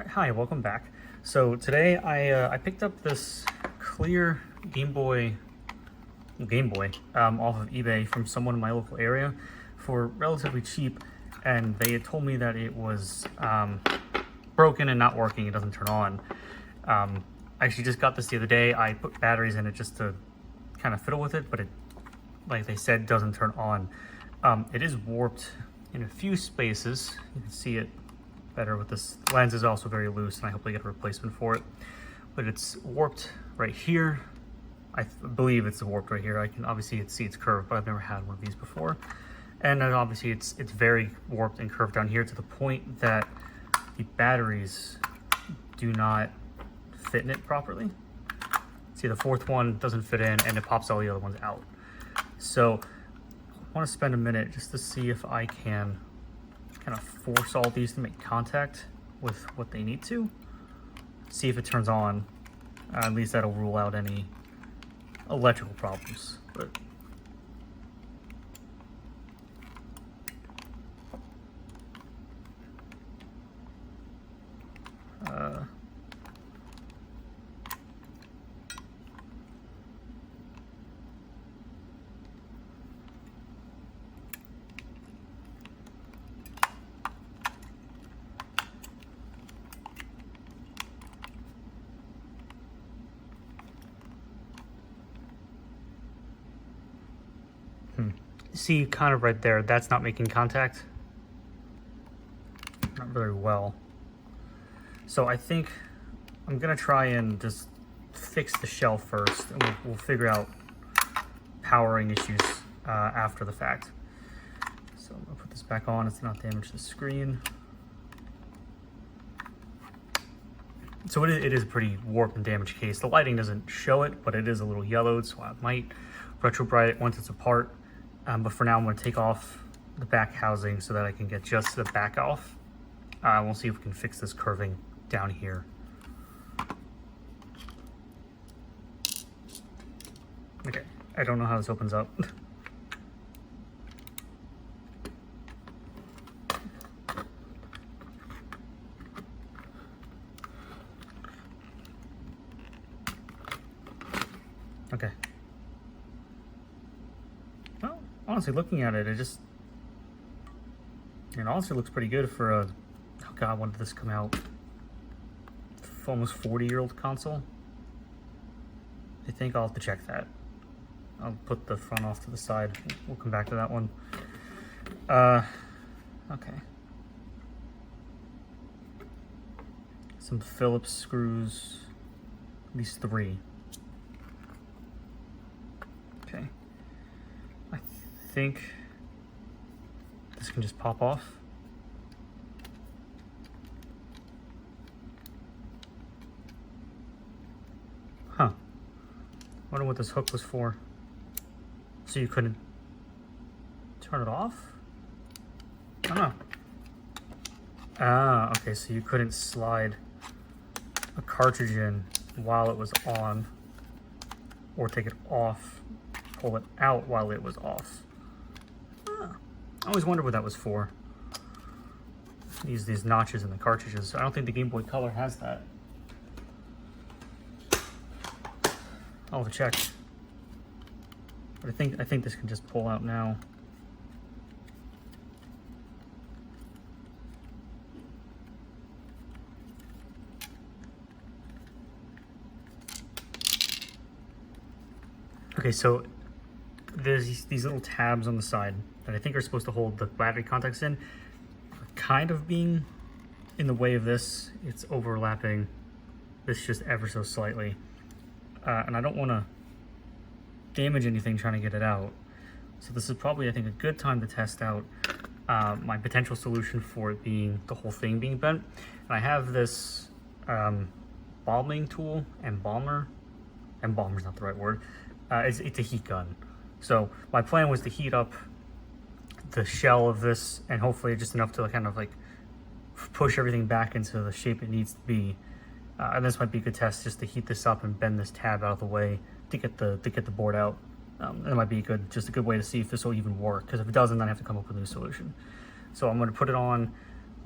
Hi, welcome back. So today I picked up this clear Game Boy off of eBay from someone in my local area for relatively cheap, and they had told me that it was broken and not working. It doesn't turn on. I actually just got this the other day. I put batteries in it just to kind of fiddle with it, but it, like they said, doesn't turn on. It is warped in a few spaces. You can see it better with this. Lens is also very loose, and I hope they get a replacement for it. But it's warped right here. I believe it's warped right here. I can obviously see it's curved, but I've never had one of these before. And then obviously it's very warped and curved down here to the point that the batteries do not fit in it properly. See, the fourth one doesn't fit in, and it pops all the other ones out. So I want to spend a minute just to see if I can kind of force all these to make contact with what they need to. See if it turns on. At least that'll rule out any electrical problems. But see, kind of right there, that's not making contact. Not very well. So I think I'm gonna try and just fix the shell first, and we'll figure out powering issues after the fact. So I'm gonna put this back on. It's not damage the screen. So it is a pretty warped and damaged case. The lighting doesn't show it, but it is a little yellowed, so I might Retrobrite it once it's apart. But for now, I'm going to take off the back housing so that I can get just the back off. We'll see if we can fix this curving down here. Okay, I don't know how this opens up. Okay. Well, honestly, looking at it, it honestly looks pretty good for a, oh god, when did this come out? Almost 40-year-old console. I think I'll have to check that. I'll put the front off to the side. We'll come back to that one. Okay. Some Phillips screws, at least 3. Okay. I think this can just pop off. Huh. Wonder what this hook was for. So you couldn't turn it off? I don't know. Ah, okay, so you couldn't slide a cartridge in while it was on, or take it off, pull it out while it was off. Ah, I always wondered what that was for. These notches in the cartridges. I don't think the Game Boy Color has that. I'll have to check. But I think this can just pull out now. Okay, so there's these little tabs on the side that I think are supposed to hold the battery contacts in. Are kind of being in the way of this. It's overlapping this just ever so slightly. And I don't want to damage anything trying to get it out. So this is probably, I think, a good time to test out my potential solution for it being, the whole thing being bent. And I have this bombing tool, embalmer's not the right word. It's a heat gun. So my plan was to heat up the shell of this, and hopefully just enough to kind of like push everything back into the shape it needs to be. And this might be a good test just to heat this up and bend this tab out of the way to get the board out. And it might be just a good way to see if this will even work, because if it doesn't, then I have to come up with a new solution. So I'm going to put it on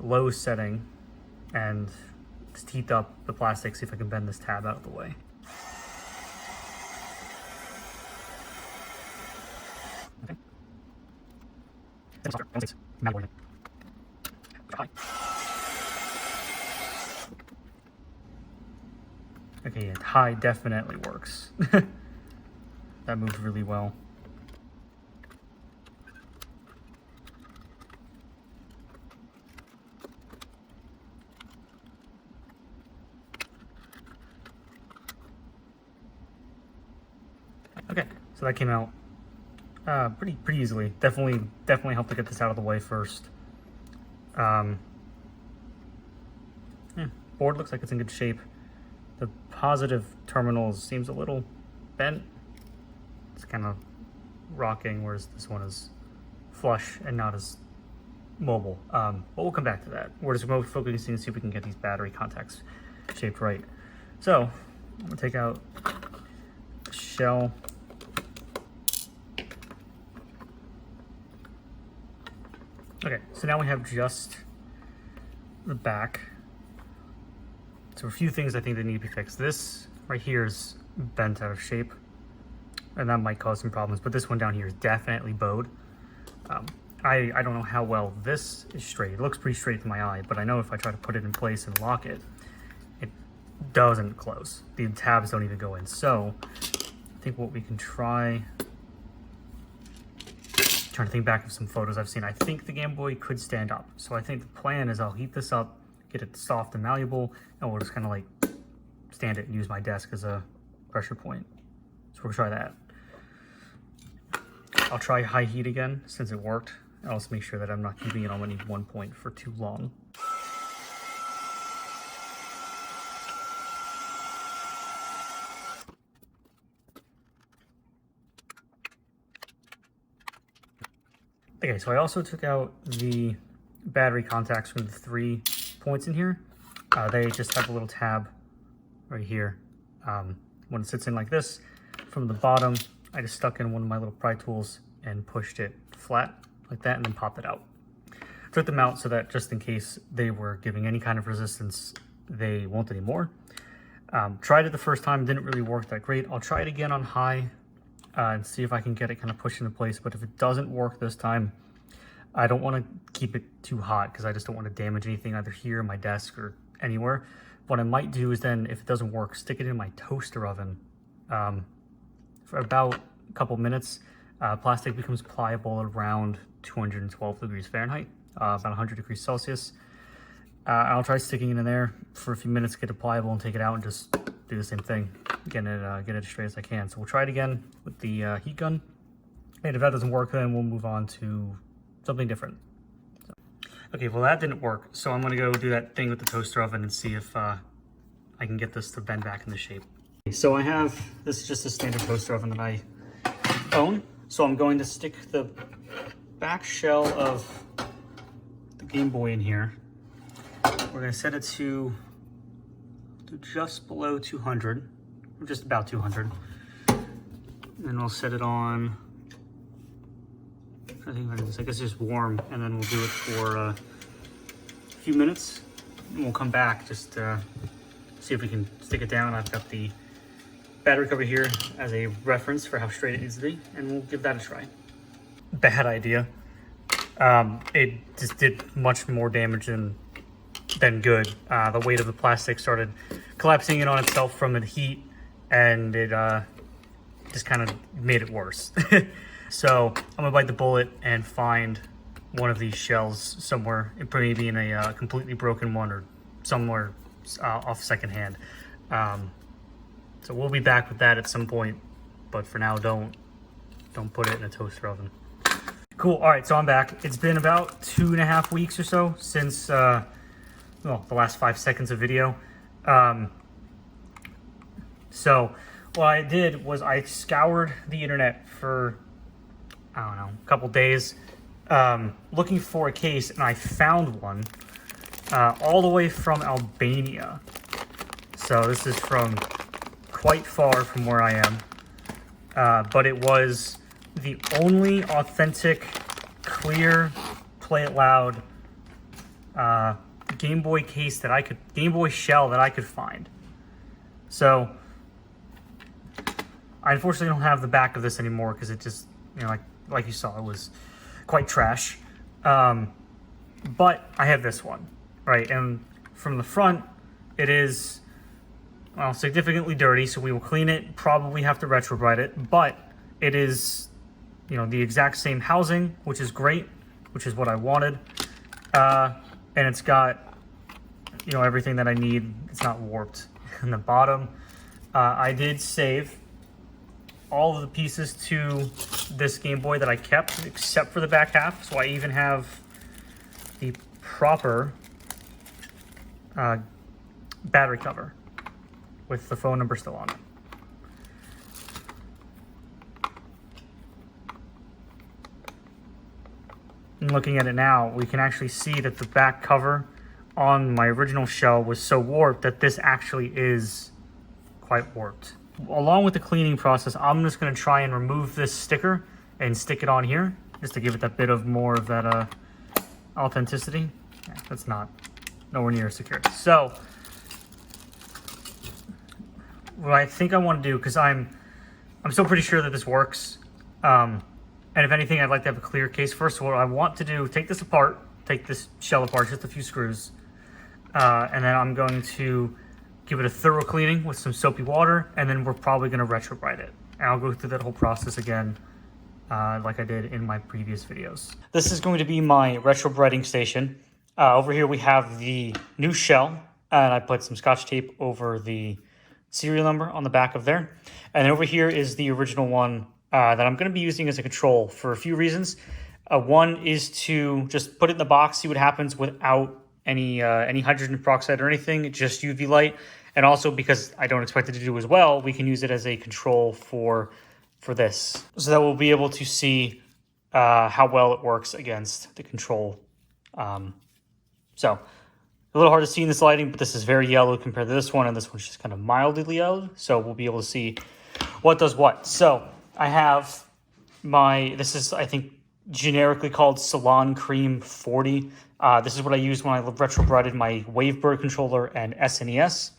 low setting and just heat up the plastic, see if I can bend this tab out of the way. Okay, yeah, high definitely works. That moved really well. Okay, so that came out pretty easily. Definitely helped to get this out of the way first. Yeah, board looks like it's in good shape. The positive terminal seems a little bent. It's kind of rocking, whereas this one is flush and not as mobile. But we'll come back to that. We're just remote focusing to see if we can get these battery contacts shaped right. So I'm gonna take out the shell. Okay, so now we have just the back. So a few things I think that need to be fixed. This right here is bent out of shape, and that might cause some problems, but this one down here is definitely bowed. I don't know how well this is straight. It looks pretty straight to my eye, but I know if I try to put it in place and lock it, it doesn't close. The tabs don't even go in. So I think what we can try, trying to think back of some photos I've seen, I think the Game Boy could stand up. So I think the plan is I'll heat this up, get it soft and malleable, and we'll just kind of like stand it and use my desk as a pressure point. So we'll try that. I'll try high heat again since it worked. I'll also make sure that I'm not keeping it on any one point for too long. Okay, so I also took out the battery contacts from the 3 points in here. They just have a little tab right here. When it sits in like this, from the bottom, I just stuck in one of my little pry tools and pushed it flat like that and then popped it out. Took them out so that just in case they were giving any kind of resistance, they won't anymore. Tried it the first time, didn't really work that great. I'll try it again on high and see if I can get it kind of pushed into place. But if it doesn't work this time, I don't want to keep it too hot because I just don't want to damage anything either here, my desk, or anywhere. What I might do is then, if it doesn't work, stick it in my toaster oven for about a couple minutes. Plastic becomes pliable at around 212 degrees Fahrenheit, about 100 degrees Celsius. I'll try sticking it in there for a few minutes, get it pliable, and take it out and just do the same thing, get it as straight as I can. So we'll try it again with the heat gun, and if that doesn't work, then we'll move on to something different. So, okay, well that didn't work, so I'm gonna go do that thing with the toaster oven and see if I can get this to bend back into shape. So I have, this is just a standard toaster oven that I own. So I'm going to stick the back shell of the Game Boy in here. We're going to set it to just below 200, or just about 200. And we'll set it on, I guess it's just warm, and then we'll do it for a few minutes. And we'll come back just to see if we can stick it down. I've got the battery cover here as a reference for how straight it needs to be, and we'll give that a try. Bad idea. It just did much more damage than good. The weight of the plastic started collapsing in on itself from the heat, and it just kind of made it worse. So I'm gonna bite the bullet and find one of these shells somewhere, maybe in a completely broken one or somewhere off secondhand. So we'll be back with that at some point, but for now, don't put it in a toaster oven. Cool. All right, so I'm back. It's been about 2.5 weeks or so since well, the last 5 seconds of video. So what I did was I scoured the internet for, I don't know, a couple days, looking for a case, and I found one all the way from Albania. So this is from quite far from where I am, but it was the only authentic, clear, play it loud Game Boy case that I could, Game Boy shell that I could find. So I unfortunately don't have the back of this anymore because it just, you know, like you saw, it was quite trash. But I have this one, right? And from the front, it is, well, significantly dirty, so we will clean it, probably have to Retrobrite it, but it is, you know, the exact same housing, which is great, which is what I wanted. And it's got, you know, everything that I need. It's not warped. In the bottom, I did save all of the pieces to this Game Boy that I kept, except for the back half, so I even have the proper battery cover with the phone number still on it. And looking at it now, we can actually see that the back cover on my original shell was so warped that this actually is quite warped. Along with the cleaning process, I'm just going to try and remove this sticker and stick it on here, just to give it that bit of more of that authenticity. Yeah, that's nowhere near secure. So what I think I want to do, because I'm still pretty sure that this works, and if anything, I'd like to have a clear case. First of all, I want to do, take this apart, take this shell apart, just a few screws, and then I'm going to give it a thorough cleaning with some soapy water, and then we're probably going to Retrobrite it. And I'll go through that whole process again, like I did in my previous videos. This is going to be my Retrobriting station. Over here we have the new shell, and I put some Scotch tape over the serial number on the back of there. And over here is the original one that I'm going to be using as a control for a few reasons. One is to just put it in the box, see what happens without any hydrogen peroxide or anything, just UV light. And also because I don't expect it to do as well, we can use it as a control for this. So that we'll be able to see how well it works against the control. So a little hard to see in this lighting, but this is very yellow compared to this one, and this one's just kind of mildly yellow. So we'll be able to see what does what. So I have this is, I think, generically called Salon Cream 40. This is what I used when I Retrobrited my Wavebird controller and SNES.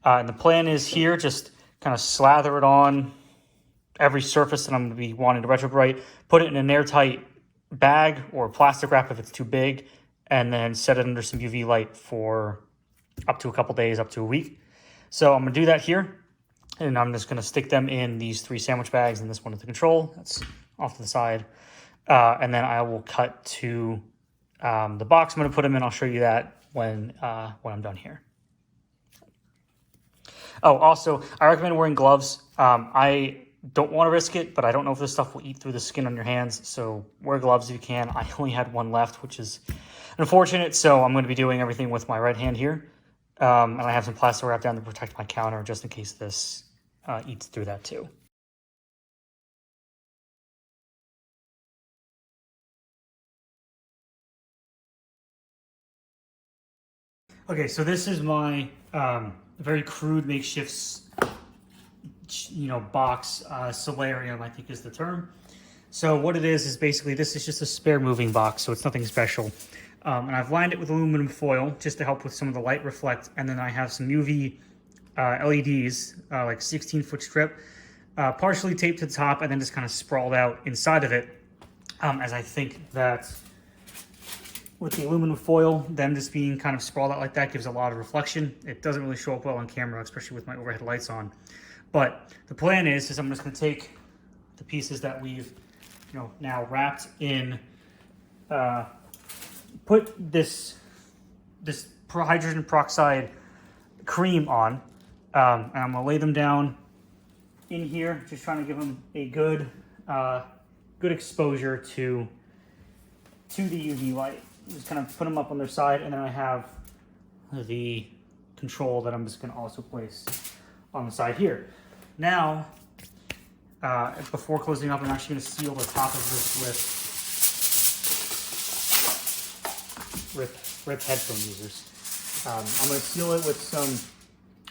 And the plan is here, just kind of slather it on every surface that I'm going to be wanting to Retrobrite, put it in an airtight bag or plastic wrap if it's too big, and then set it under some UV light for up to a couple days, up to a week. So I'm going to do that here, and I'm just going to stick them in these 3 sandwich bags, and this one at the control. That's off to the side. And then I will cut to the box I'm going to put them in. I'll show you that when I'm done here. Oh, also, I recommend wearing gloves. I don't want to risk it, but I don't know if this stuff will eat through the skin on your hands, so wear gloves if you can. I only had one left, which is unfortunate, so I'm going to be doing everything with my right hand here. And I have some plastic wrap down to protect my counter just in case this eats through that too. Okay, so this is my very crude makeshift, box. Solarium, I think is the term. So what it is basically, this is just a spare moving box, so it's nothing special. And I've lined it with aluminum foil just to help with some of the light reflect. And then I have some UV LEDs, like 16-foot strip, partially taped to the top and then just kind of sprawled out inside of it. As I think that with the aluminum foil, them just being kind of sprawled out like that gives a lot of reflection. It doesn't really show up well on camera, especially with my overhead lights on. But the plan is I'm just going to take the pieces that we've now wrapped in, put this hydrogen peroxide cream on, and I'm going to lay them down in here, just trying to give them a good exposure to the UV light. Just kind of put them up on their side, and then I have the control that I'm just going to also place on the side here. Now, before closing up, I'm actually going to seal the top of this with headphone users. I'm going to seal it with some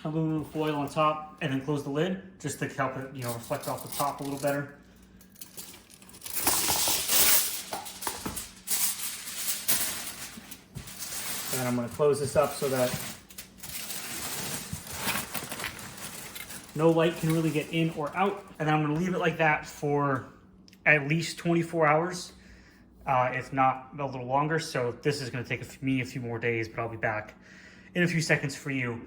aluminum foil on top, and then close the lid just to help it, reflect off the top a little better. And then I'm going to close this up so that no light can really get in or out. And then I'm going to leave it like that for at least 24 hours, if not a little longer. So this is going to take me a few more days, but I'll be back in a few seconds for you.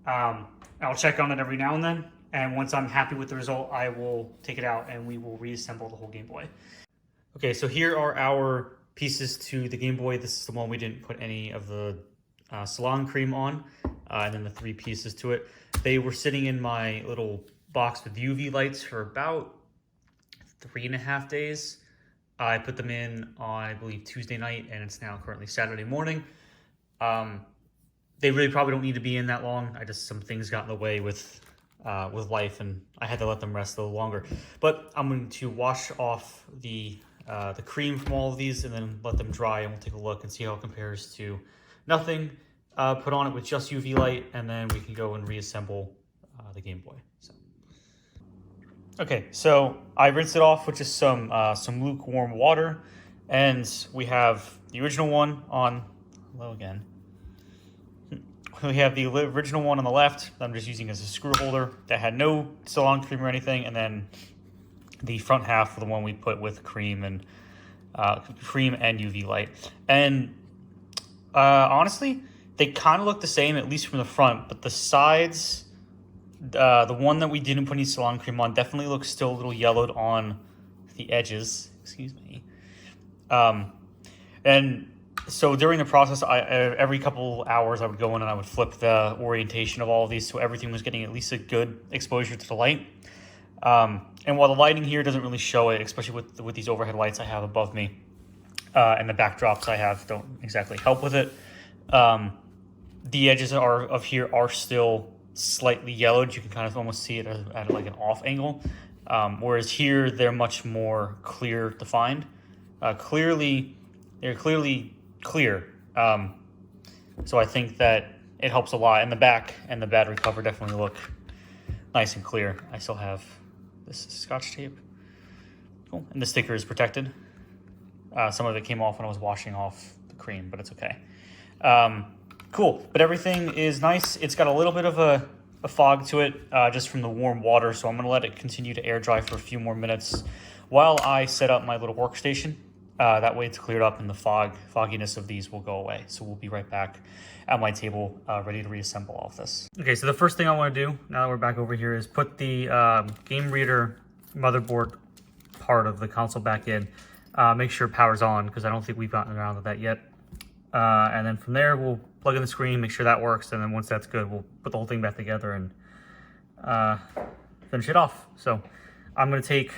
I'll check on it every now and then. And once I'm happy with the result, I will take it out and we will reassemble the whole Game Boy. Okay, so here are our pieces to the Game Boy. This is the one we didn't put any of the salon cream on, and then the 3 pieces to it. They were sitting in my little box with UV lights for about 3.5 days. I put them in on, I believe, Tuesday night, and it's now currently Saturday morning. They really probably don't need to be in that long. Some things got in the way with life, and I had to let them rest a little longer. But I'm going to wash off the cream from all of these and then let them dry, and we'll take a look and see how it compares to nothing. Put on it with just UV light, and then we can go and reassemble the Game Boy. Okay, so I rinsed it off with just some lukewarm water, and we have the original one on. Hello again. We have the original one on the left that I'm just using as a screw holder that had no salon cream or anything, and then the front half of the one we put with cream and UV light. And honestly, they kind of look the same, at least from the front, but the sides, the one that we didn't put any salon cream on definitely looks still a little yellowed on the edges. Excuse me. And so during the process, every couple hours I would go in and I would flip the orientation of all of these so everything was getting at least a good exposure to the light. And while the lighting here doesn't really show it, especially with these overhead lights I have above me, and the backdrops I have don't exactly help with it. The edges of here are still slightly yellowed. You can kind of almost see it at like an off angle. Whereas here they're much more clear defined. They're clearly clear. So I think that it helps a lot. And the back and the battery cover definitely look nice and clear. I still have this Scotch tape. Cool. And the sticker is protected. Some of it came off when I was washing off the cream, but it's okay. Cool, but everything is nice. It's got a little bit of a fog to it just from the warm water, so I'm gonna let it continue to air dry for a few more minutes while I set up my little workstation. That way it's cleared up and the fogginess of these will go away. So we'll be right back at my table ready to reassemble all of this. Okay, so the first thing I wanna do, now that we're back over here, is put the game reader motherboard part of the console back in. Make sure power's on, because I don't think we've gotten around to that yet. And then from there, we'll plug in the screen, make sure that works, and then once that's good, we'll put the whole thing back together and finish it off. So I'm going to take,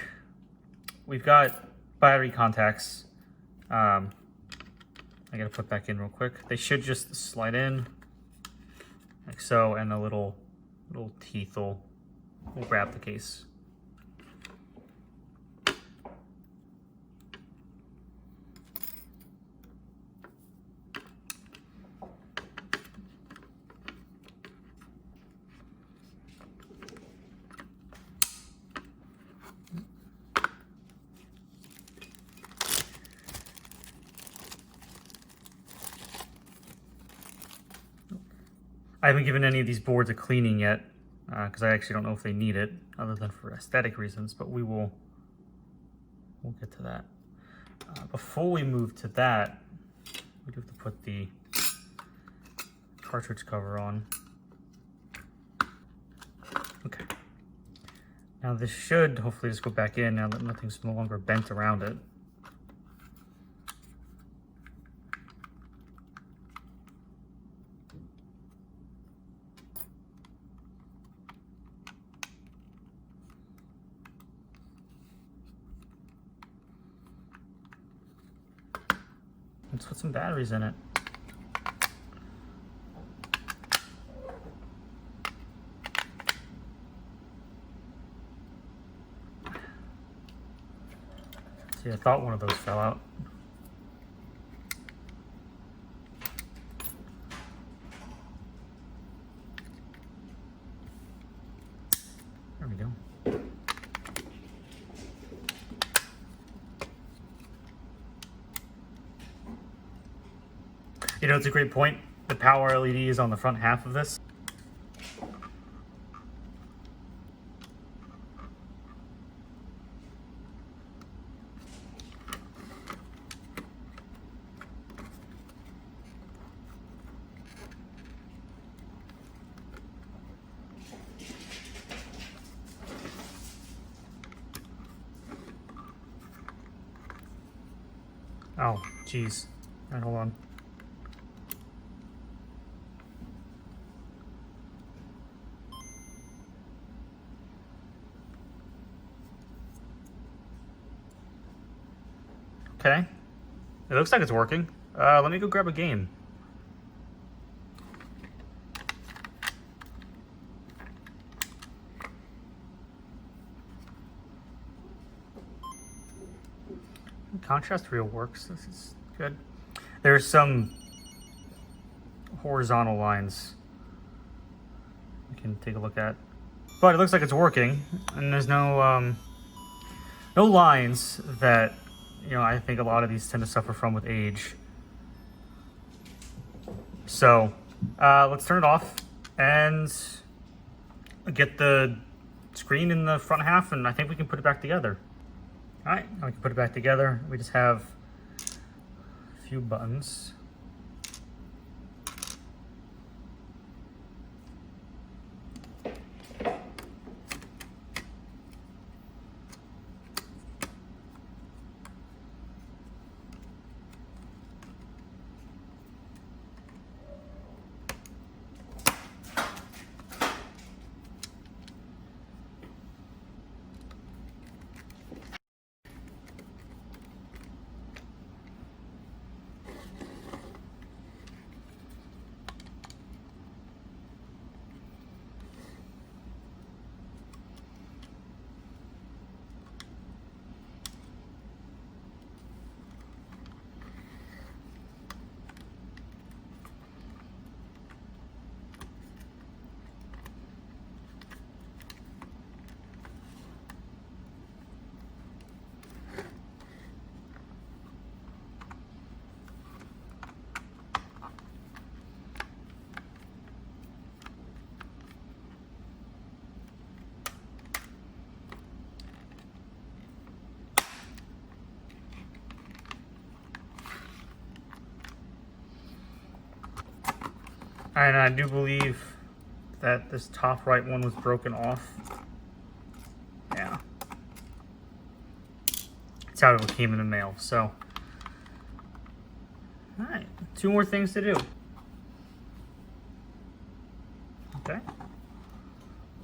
we've got battery contacts. I got to put back in real quick. They should just slide in like so, and the little teeth will grab the case. I haven't given any of these boards a cleaning yet, because I actually don't know if they need it, other than for aesthetic reasons, but we'll get to that. Before we move to that, we do have to put the cartridge cover on. Okay. Now this should hopefully just go back in now that nothing's no longer bent around it. Let's put some batteries in it. See, I thought one of those fell out. There we go. You know, it's a great point. The power LED is on the front half of this. Oh, geez. All right, hold on. Okay. It looks like it's working. Let me go grab a game. Contrast wheel works. This is good. There's some horizontal lines we can take a look at, but it looks like it's working, and there's no no lines that, you know, I think a lot of these tend to suffer from with age. So let's turn it off and get the screen in the front half, and I think we can put it back together. All right, now we can put it back together. We just have a few buttons. And I do believe that this top right one was broken off. Yeah. It's how it came in the mail, so. All right, 2 more things to do. Okay.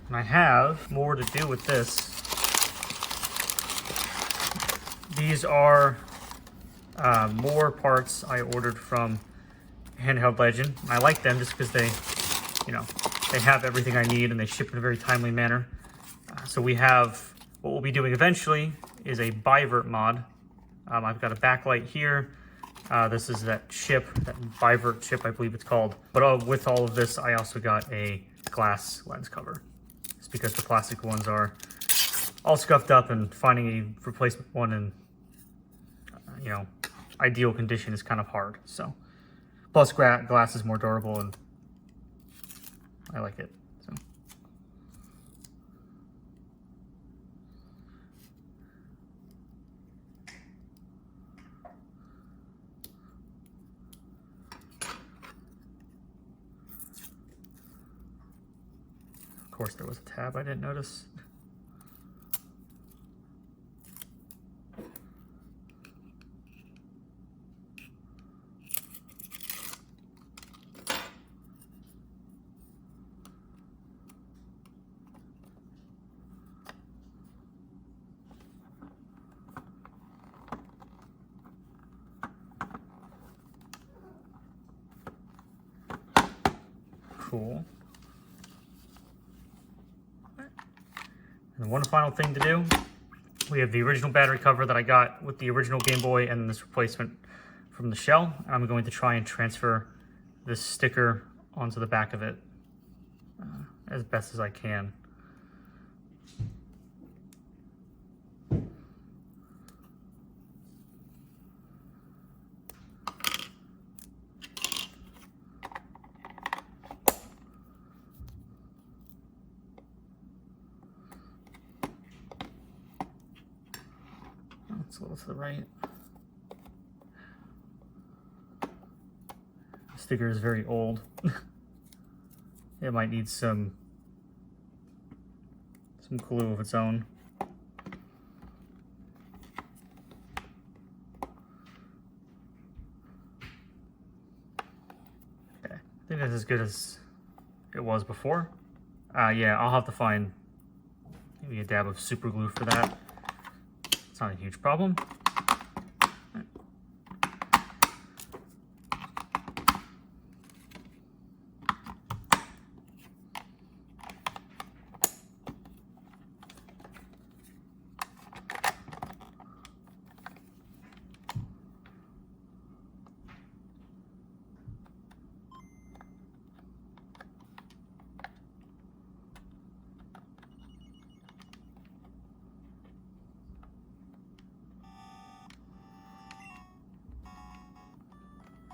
And I have more to do with this. These are more parts I ordered from Handheld Legend. I like them just because they, you know, they have everything I need and they ship in a very timely manner. So we have, what we'll be doing eventually is a bivert mod. I've got a backlight here. This is that chip, that bivert chip, I believe it's called. But with all of this, I also got a glass lens cover. It's because the plastic ones are all scuffed up, and finding a replacement one in, you know, ideal condition is kind of hard. So, plus glass is more durable, and I like it. So. Of course, there was a tab I didn't notice. Cool. And one final thing to do, we have the original battery cover that I got with the original Game Boy and this replacement from the shell. I'm going to try and transfer this sticker onto the back of it as best as I can. a little to the right. The sticker is very old. It might need some glue of its own. Okay, I think that's as good as it was before. Yeah, I'll have to find maybe a dab of super glue for that. It's not a huge problem.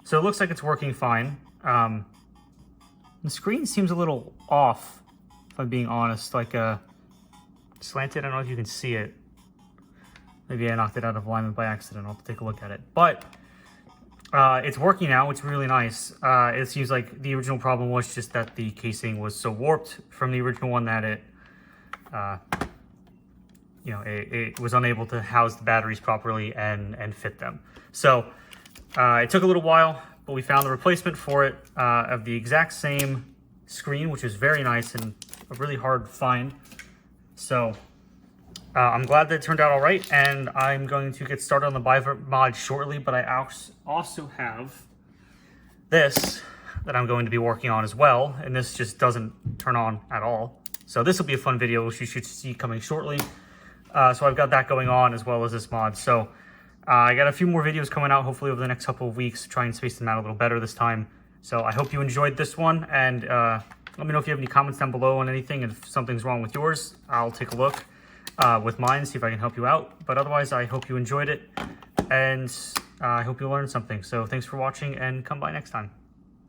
So it looks like it's working fine. The screen seems a little off, if I'm being honest, like slanted. I don't know if you can see it. Maybe I knocked it out of alignment by accident. I'll have to take a look at it. But it's working now, which is really nice. It seems like the original problem was just that the casing was so warped from the original one that it was unable to house the batteries properly and fit them. So it took a little while, but we found the replacement for it of the exact same screen, which is very nice and a really hard find. So I'm glad that it turned out all right, and I'm going to get started on the buy mod shortly, but I also have this that I'm going to be working on as well, and this just doesn't turn on at all. So this will be a fun video, which you should see coming shortly. So I've got that going on as well as this mod. So I got a few more videos coming out hopefully over the next couple of weeks, try and space them out a little better this time. So I hope you enjoyed this one, and let me know if you have any comments down below on anything, and if something's wrong with yours, I'll take a look with mine, see if I can help you out. But otherwise, I hope you enjoyed it, and I hope you learned something. So thanks for watching, and come by next time.